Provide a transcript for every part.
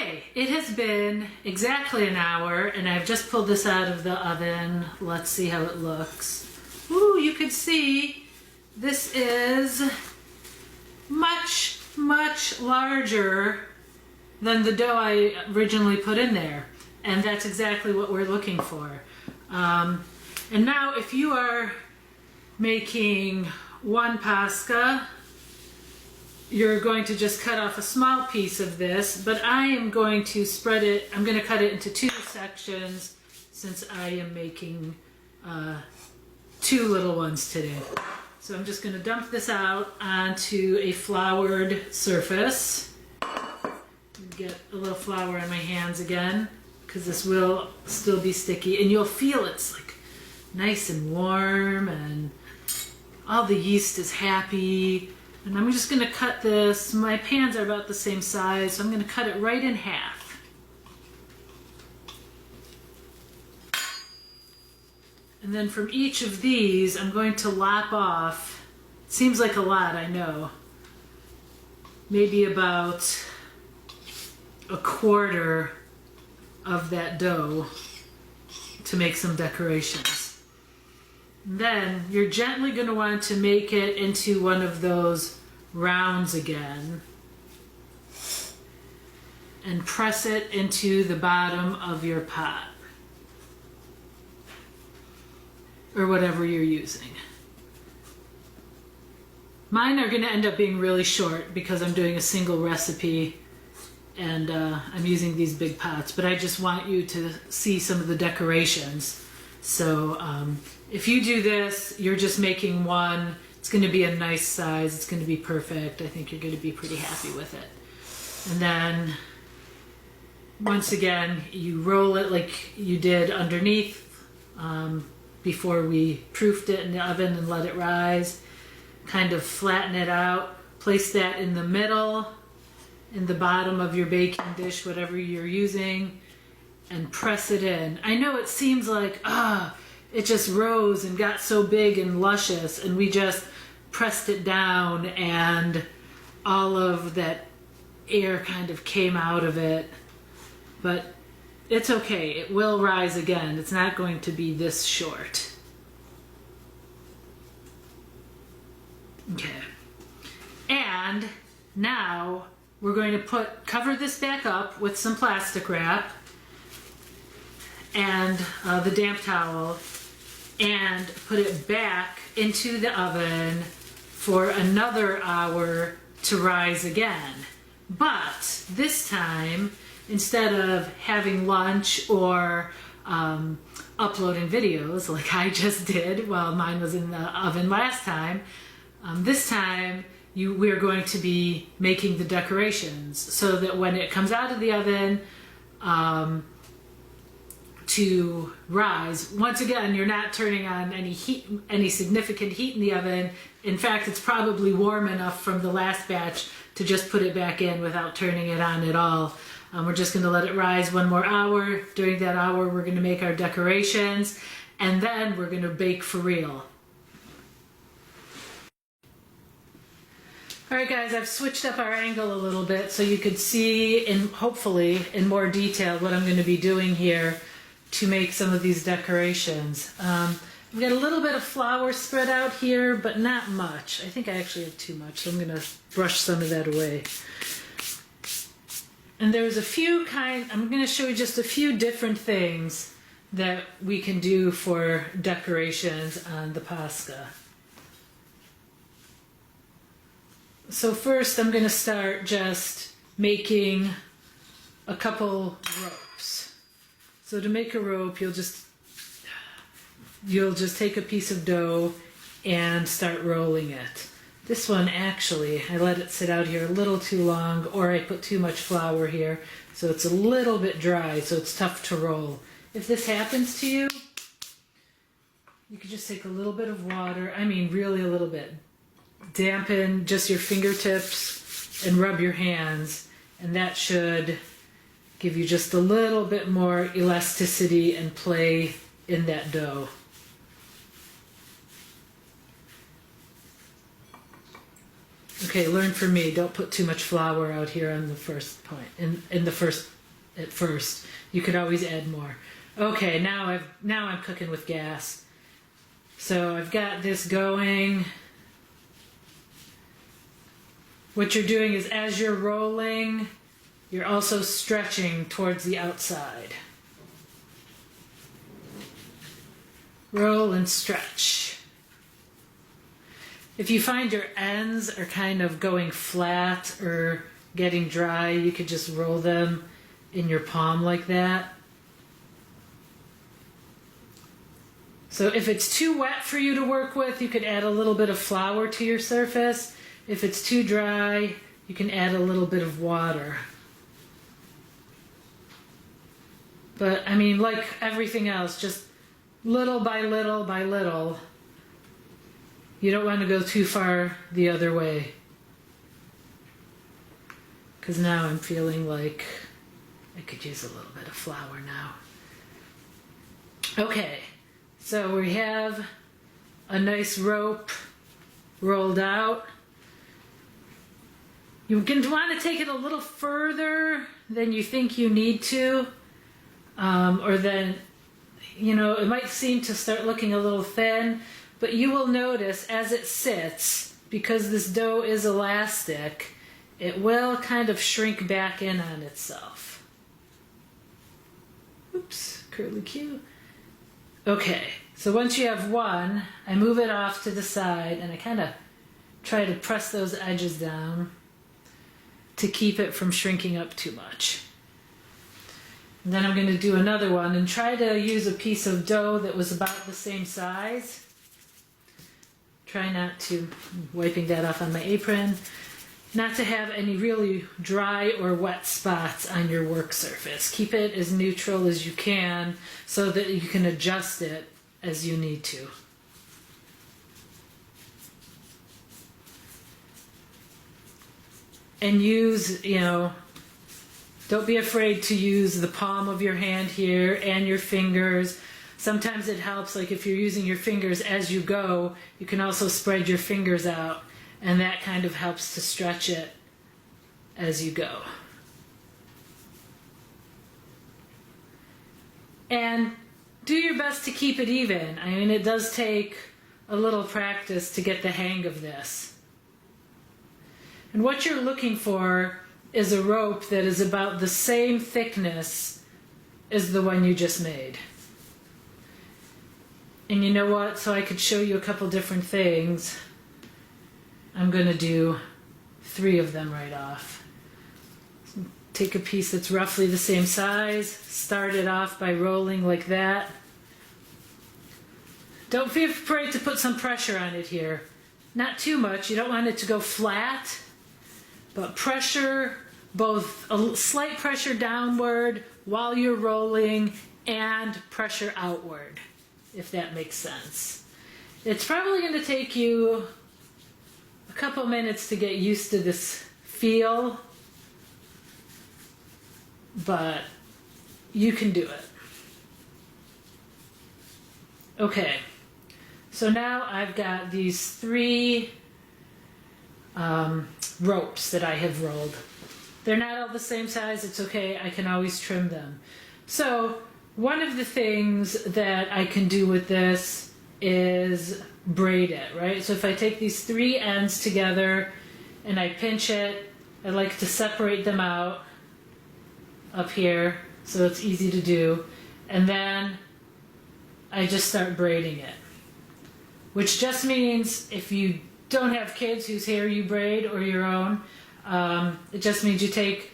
Okay, it has been exactly an hour and I've just pulled this out of the oven. Let's see how it looks. Ooh, you can see this is much, much larger than the dough I originally put in there. And that's exactly what we're looking for. And now if you are making one Paska, you're going to just cut off a small piece of this, but I am going to spread it, I'm going to cut it into two sections since I am making two little ones today. So I'm just going to dump this out onto a floured surface. Get a little flour on my hands again, because this will still be sticky, and you'll feel it's like nice and warm and all the yeast is happy. And I'm just going to cut this, my pans are about the same size, so I'm going to cut it right in half. And then from each of these, I'm going to lop off, seems like a lot, I know, maybe about a quarter of that dough to make some decorations. Then you're gently going to want to make it into one of those rounds again and press it into the bottom of your pot or whatever you're using. Mine are going to end up being really short because I'm doing a single recipe and I'm using these big pots, but I just want you to see some of the decorations. So if you do this, you're just making one. It's going to be a nice size. It's going to be perfect. I think you're going to be pretty happy with it. And then once again, you roll it like you did underneath before we proofed it in the oven and let it rise. Kind of flatten it out. Place that in the middle, in the bottom of your baking dish, whatever you're using, and press it in. I know it seems like, it just rose and got so big and luscious, and we just pressed it down and all of that air kind of came out of it. But it's okay, it will rise again. It's not going to be this short. Okay. And now we're going to cover this back up with some plastic wrap and the damp towel, and put it back into the oven for another hour to rise again. But this time, instead of having lunch or uploading videos like I just did while mine was in the oven last time, this time we're going to be making the decorations so that when it comes out of the oven to rise, once again, you're not turning on any heat, any significant heat in the oven. In fact, it's probably warm enough from the last batch to just put it back in without turning it on at all. We're just going to let it rise one more hour. During that hour, we're going to make our decorations, and then we're going to bake for real. All right, guys, I've switched up our angle a little bit so you could see, hopefully in more detail, what I'm going to be doing here to make some of these decorations. I've got a little bit of flour spread out here, but not much. I think I actually have too much, so I'm going to brush some of that away. And there's a few I'm going to show you just a few different things that we can do for decorations on the Paska. So first I'm going to start just making a couple ropes. So to make a rope, you'll just take a piece of dough and start rolling it. This one actually, I let it sit out here a little too long, or I put too much flour here, so it's a little bit dry, so it's tough to roll. If this happens to you, you could just take a little bit of water, I mean really a little bit. Dampen just your fingertips and rub your hands, and that should give you just a little bit more elasticity and play in that dough. Okay, learn from me. Don't put too much flour out here on the first point, in the first at first. You could always add more. Okay, now I'm cooking with gas. So I've got this going. What you're doing is as you're rolling, you're also stretching towards the outside. Roll and stretch. If you find your ends are kind of going flat or getting dry, you could just roll them in your palm like that. So if it's too wet for you to work with, you could add a little bit of flour to your surface. If it's too dry, you can add a little bit of water. But I mean, like everything else, just little by little by little. You don't want to go too far the other way. Because now I'm feeling like I could use a little bit of flour now. Okay, so we have a nice rope rolled out. You're going to want to take it a little further than you think you need to. Or then, you know, it might seem to start looking a little thin, but you will notice as it sits, because this dough is elastic, it will kind of shrink back in on itself. Oops, curly Q. Okay, so once you have one, I move it off to the side and I kind of try to press those edges down to keep it from shrinking up too much. And then I'm going to do another one and try to use a piece of dough that was about the same size. Try not to, wiping that off on my apron, not to have any really dry or wet spots on your work surface. Keep it as neutral as you can so that you can adjust it as you need to. And use, you know, don't be afraid to use the palm of your hand here and your fingers. Sometimes it helps, like if you're using your fingers as you go, you can also spread your fingers out, and that kind of helps to stretch it as you go. And do your best to keep it even. I mean, it does take a little practice to get the hang of this. And what you're looking for is a rope that is about the same thickness as the one you just made. And you know what? So I could show you a couple different things. I'm going to do 3 of them right off. Take a piece that's roughly the same size, start it off by rolling like that. Don't be afraid to put some pressure on it here. Not too much, you don't want it to go flat, but pressure, both a slight pressure downward while you're rolling and pressure outward, if that makes sense. It's probably going to take you a couple minutes to get used to this feel, but you can do it. Okay, so now I've got these 3 ropes that I have rolled. They're not all the same size, it's okay, I can always trim them. So one of the things that I can do with this is braid it, right? So if I take these 3 ends together and I pinch it, I like to separate them out up here so it's easy to do, and then I just start braiding it, which just means if you don't have kids whose hair you braid or your own, it just means you take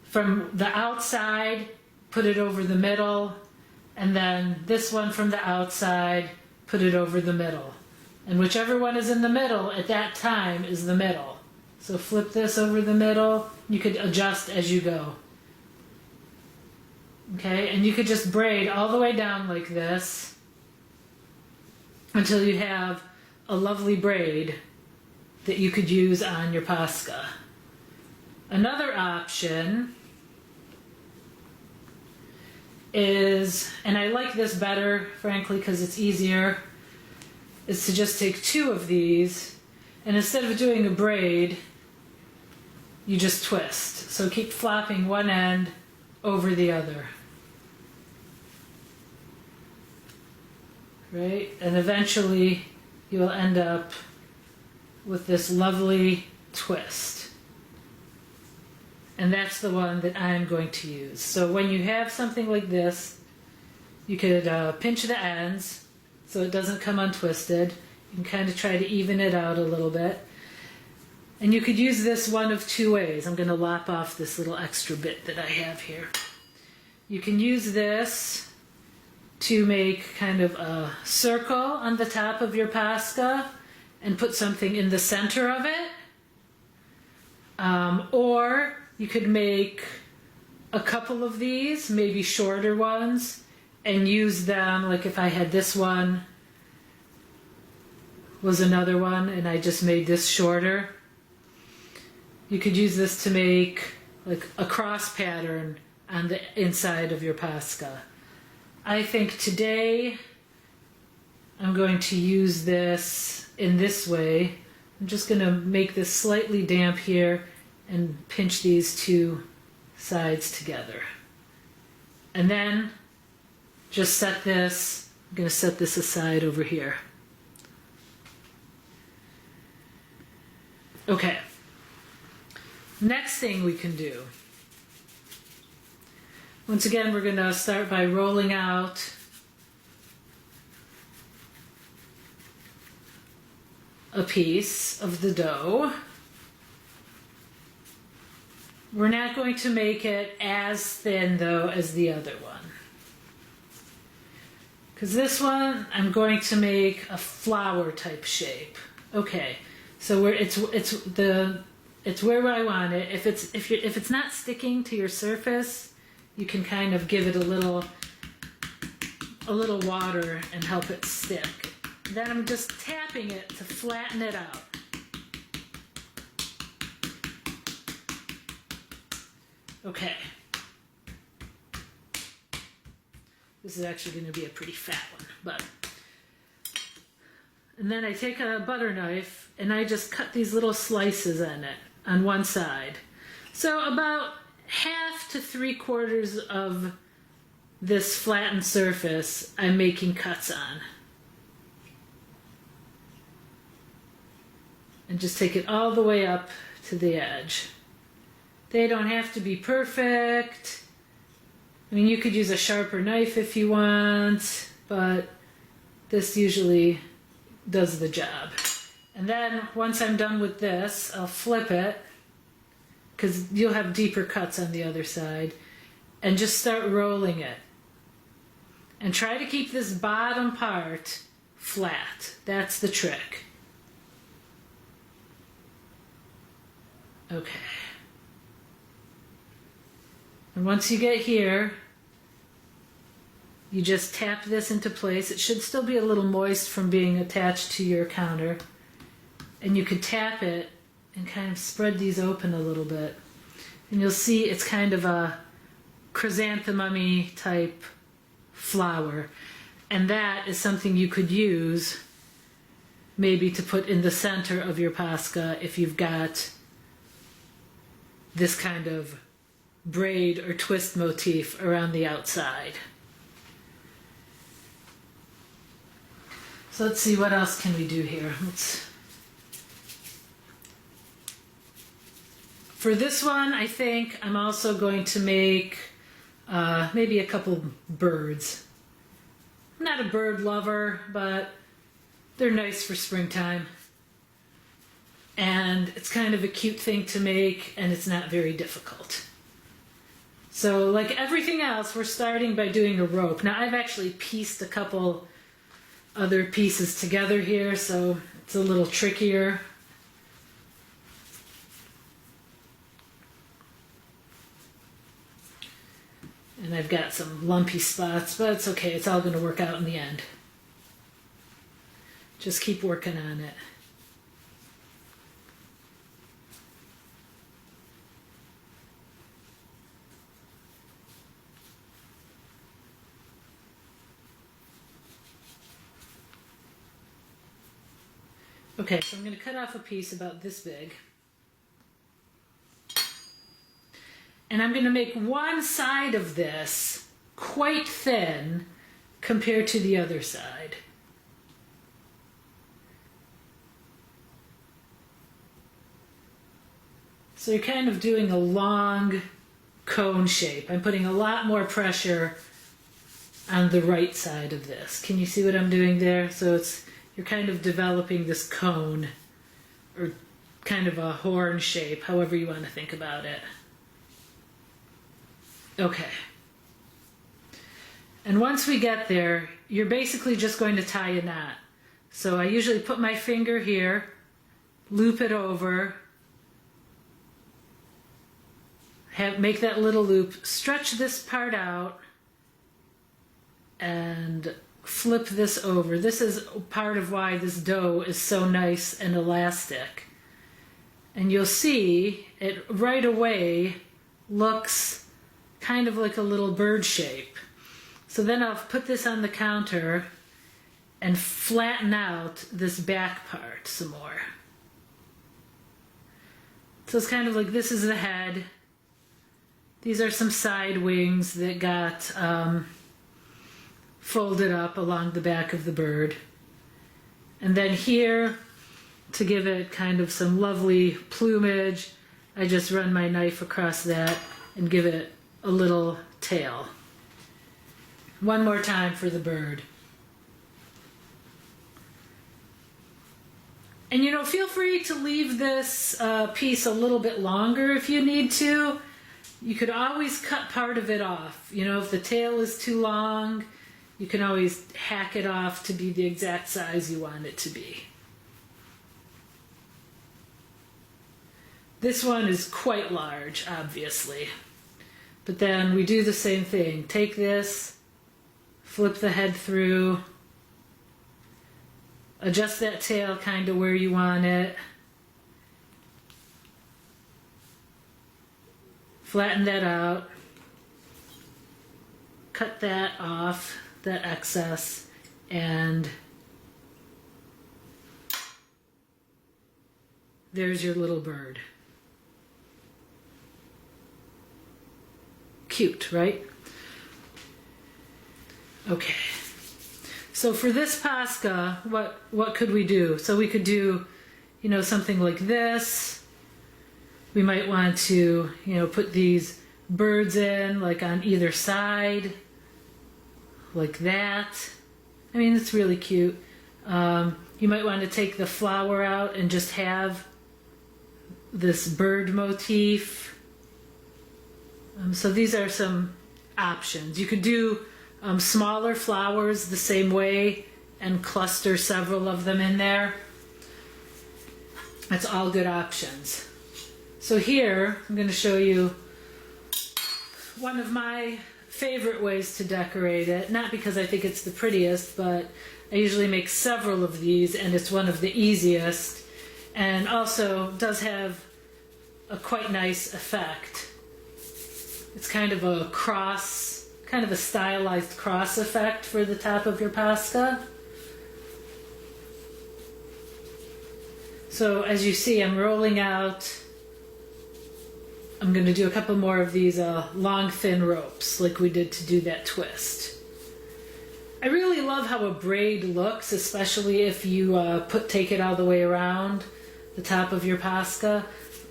from the outside, put it over the middle, and then this one from the outside, put it over the middle. And whichever one is in the middle at that time is the middle. So flip this over the middle, you could adjust as you go. Okay, and you could just braid all the way down like this until you have a lovely braid that you could use on your Paska. Another option is, and I like this better, frankly, because it's easier, is to just take 2 of these, and instead of doing a braid, you just twist. So keep flopping one end over the other. Right? And eventually you'll end up with this lovely twist. And that's the one that I'm going to use. So when you have something like this, you could pinch the ends so it doesn't come untwisted. You can kind of try to even it out a little bit. And you could use this one of two ways. I'm going to lop off this little extra bit that I have here. You can use this to make kind of a circle on the top of your Paska and put something in the center of it. Or you could make a couple of these, maybe shorter ones, and use them, like if I had this one was another one and I just made this shorter. You could use this to make like a cross pattern on the inside of your Paska. I think today I'm going to use this in this way. I'm just going to make this slightly damp here and pinch these two sides together. And then just set this, I'm going to set this aside over here. Okay. Next thing we can do. Once again, we're going to start by rolling out a piece of the dough. We're not going to make it as thin, though, as the other one. Because this one, I'm going to make a flower type shape. Okay, so it's where I want it. If it's not sticking to your surface, you can kind of give it a little water and help it stick. Then I'm just tapping it to flatten it out. Okay. This is actually going to be a pretty fat one, but. And then I take a butter knife and I just cut these little slices on it, on one side. So about 1/2 to 3/4 of this flattened surface I'm making cuts on. And just take it all the way up to the edge. They don't have to be perfect. I mean, you could use a sharper knife if you want, but this usually does the job. And then once I'm done with this, I'll flip it, because you'll have deeper cuts on the other side, and just start rolling it. And try to keep this bottom part flat. That's the trick. Okay. And once you get here, you just tap this into place. It should still be a little moist from being attached to your counter. And you can tap it and kind of spread these open a little bit. And you'll see it's kind of a chrysanthemum-y type flower. And that is something you could use maybe to put in the center of your Paska if you've got this kind of braid or twist motif around the outside. So let's see, what else can we do here? For this one, I think I'm also going to make maybe a couple birds. I'm not a bird lover, but they're nice for springtime. And it's kind of a cute thing to make, and it's not very difficult. So like everything else, we're starting by doing a rope. Now I've actually pieced a couple other pieces together here, so it's a little trickier. And I've got some lumpy spots, but it's okay. It's all going to work out in the end. Just keep working on it. Okay, so I'm going to cut off a piece about this big. And And I'm going to make one side of this quite thin compared to the other side. So you're kind of doing a long cone shape. I'm putting a lot more pressure on the right side of this. Can you see what I'm doing there? So you're kind of developing this cone, or kind of a horn shape, however you want to think about it. Okay. And once we get there, you're basically just going to tie a knot. So I usually put my finger here, loop it over, make that little loop, stretch this part out, and flip this over. This is part of why this dough is so nice and elastic. And you'll see it right away looks kind of like a little bird shape. So then I'll put this on the counter and flatten out this back part some more. So it's kind of like this is the head. These are some side wings that got folded up along the back of the bird. And then here, to give it kind of some lovely plumage, I just run my knife across that and give it a little tail. One more time for the bird. And you know, feel free to leave this piece a little bit longer if you need to. You could always cut part of it off. You know, if the tail is too long, you can always hack it off to be the exact size you want it to be. This one is quite large, obviously. But then we do the same thing. Take this, flip the head through, adjust that tail kind of where you want it, flatten that out, cut that off, that excess, and there's your little bird. Cute, right? Okay. So for this Paska, what could we do? So we could do, you know, something like this. We might want to, you know, put these birds in like on either side, like that. I mean, it's really cute. You might want to take the flower out and just have this bird motif. So these are some options. You could do smaller flowers the same way and cluster several of them in there. That's all good options. So here, I'm going to show you one of my favorite ways to decorate it. Not because I think it's the prettiest, but I usually make several of these and it's one of the easiest, and also does have a quite nice effect. It's kind of a cross, kind of a stylized cross effect for the top of your Paska. So as you see, I'm rolling out. I'm going to do a couple more of these long thin ropes like we did to do that twist. I really love how a braid looks, especially if you take it all the way around the top of your Paska.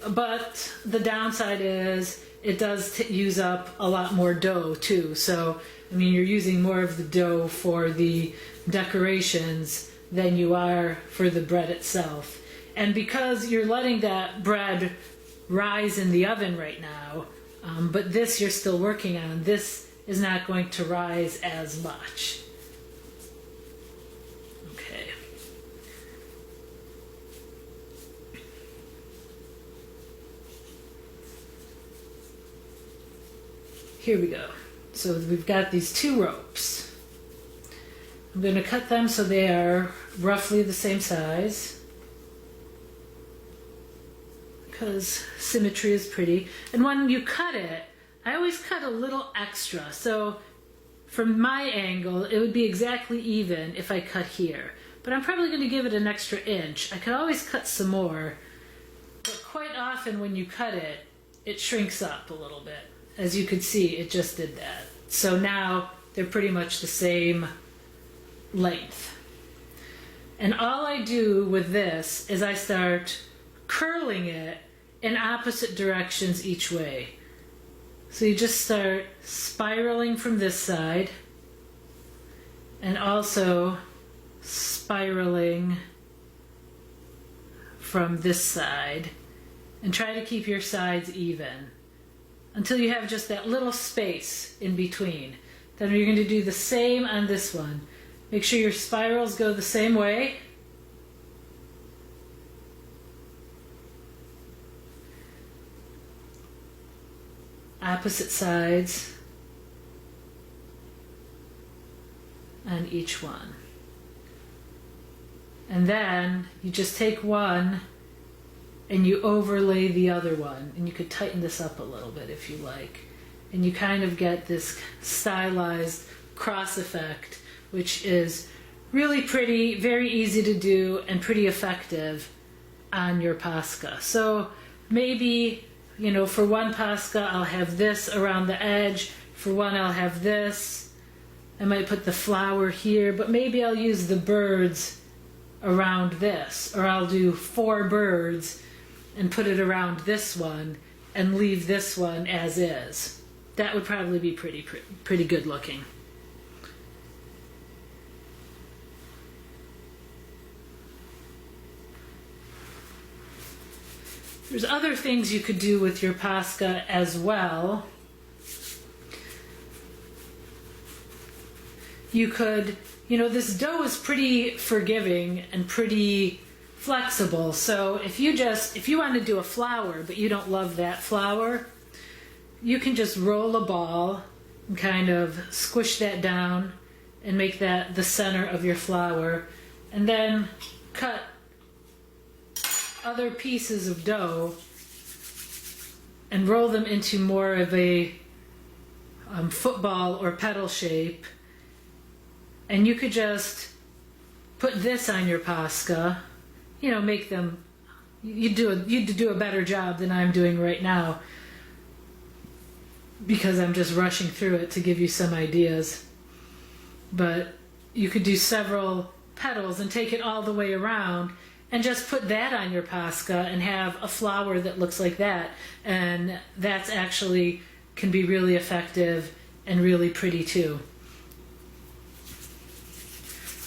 But the downside is it does use up a lot more dough too. So, I mean, you're using more of the dough for the decorations than you are for the bread itself. And because you're letting that bread rise in the oven right now, but this you're still working on, this is not going to rise as much. Okay. Here we go. So we've got these two ropes. I'm going to cut them so they are roughly the same size, because symmetry is pretty. And when you cut it, I always cut a little extra. So from my angle, it would be exactly even if I cut here. But I'm probably going to give it an extra inch. I could always cut some more, but quite often when you cut it, it shrinks up a little bit. as you could see, it just did that. So now they're pretty much the same length. And all I do with this is I start curling it in opposite directions each way. So you just start spiraling from this side and also spiraling from this side, and try to keep your sides even until you have just that little space in between. Then you're going to do the same on this one. Make sure your spirals go the same way. Opposite sides on each one. And then you just take one and you overlay the other one. And you could tighten this up a little bit if you like. And you kind of get this stylized cross effect, which is really pretty, very easy to do, and pretty effective on your Paska. So maybe, you know, for one Paska I'll have this around the edge, for one I'll have this. I might put the flower here, but maybe I'll use the birds around this, or I'll do 4 birds and put it around this one and leave this one as is. That would probably be pretty good looking. There's other things you could do with your Paska as well. You could, you know, this dough is pretty forgiving and pretty flexible. So if you want to do a flower, but you don't love that flower, you can just roll a ball and kind of squish that down and make that the center of your flower, and then cut other pieces of dough and roll them into more of a football or petal shape. And you could just put this on your Paska, you know, make them, you'd do a better job than I'm doing right now, because I'm just rushing through it to give you some ideas. But you could do several petals and take it all the way around and just put that on your Paska and have a flower that looks like that. And that's actually can be really effective and really pretty too.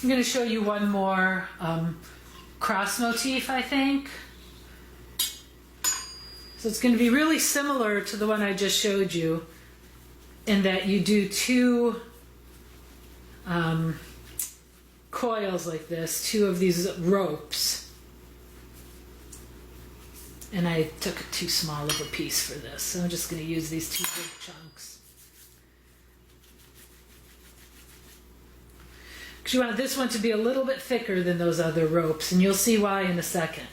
I'm going to show you one more cross motif, I think. So it's going to be really similar to the one I just showed you, in that you do 2 coils like this, 2 of these ropes. And I took too small of a piece for this, so I'm just going to use these 2 big chunks. Because you want this one to be a little bit thicker than those other ropes, and you'll see why in a second.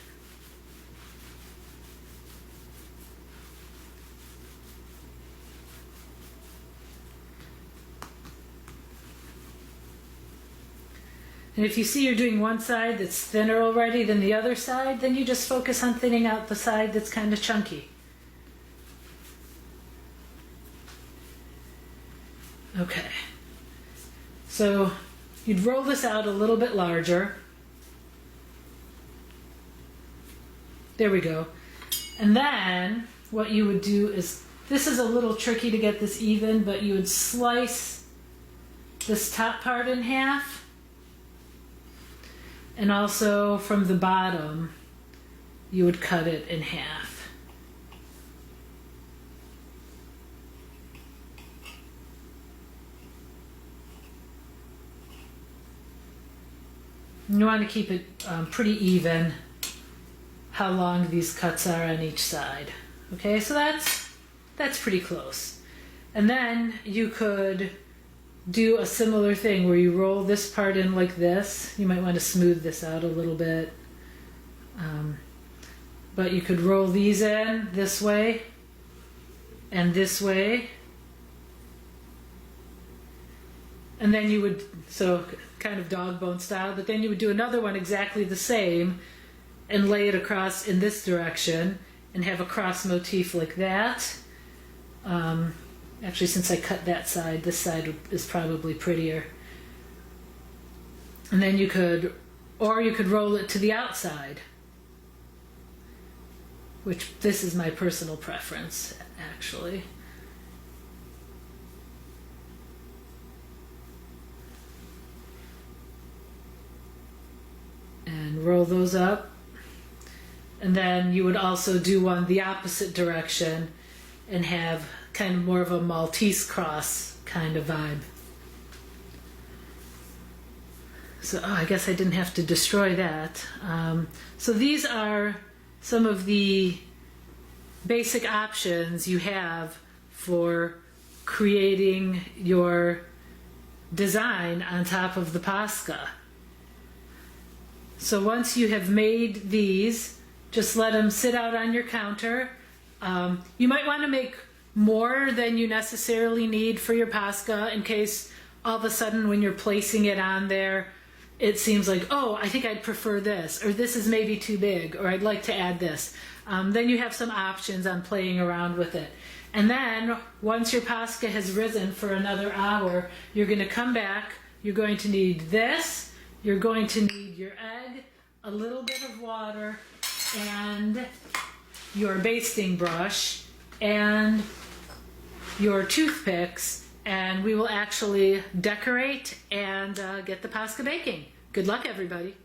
And if you see you're doing one side that's thinner already than the other side, then you just focus on thinning out the side that's kind of chunky. Okay. So you'd roll this out a little bit larger. There we go. And then what you would do is, this is a little tricky to get this even, but you would slice this top part in half. And also from the bottom, you would cut it in half. You want to keep it pretty even, how long these cuts are on each side. Okay, so that's pretty close. And then you could do a similar thing where you roll this part in like this. You might want to smooth this out a little bit. But you could roll these in this way and this way. And then you would, so kind of dog bone style, but then you would do another one exactly the same and lay it across in this direction and have a cross motif like that. Actually, since I cut that side, this side is probably prettier. And then you could roll it to the outside, which this is my personal preference, actually. And roll those up. And then you would also do one the opposite direction and have kind of more of a Maltese cross kind of vibe. So I guess I didn't have to destroy that. So these are some of the basic options you have for creating your design on top of the Paska. So once you have made these, just let them sit out on your counter. You might want to make more than you necessarily need for your Paska in case all of a sudden when you're placing it on there, it seems like, oh, I think I'd prefer this, or this is maybe too big, or I'd like to add this. Then you have some options on playing around with it. And then once your Paska has risen for another hour, you're going to come back, you're going to need this, you're going to need your egg, a little bit of water, and your basting brush, and your toothpicks, and we will actually decorate and get the Paska baking. Good luck, everybody.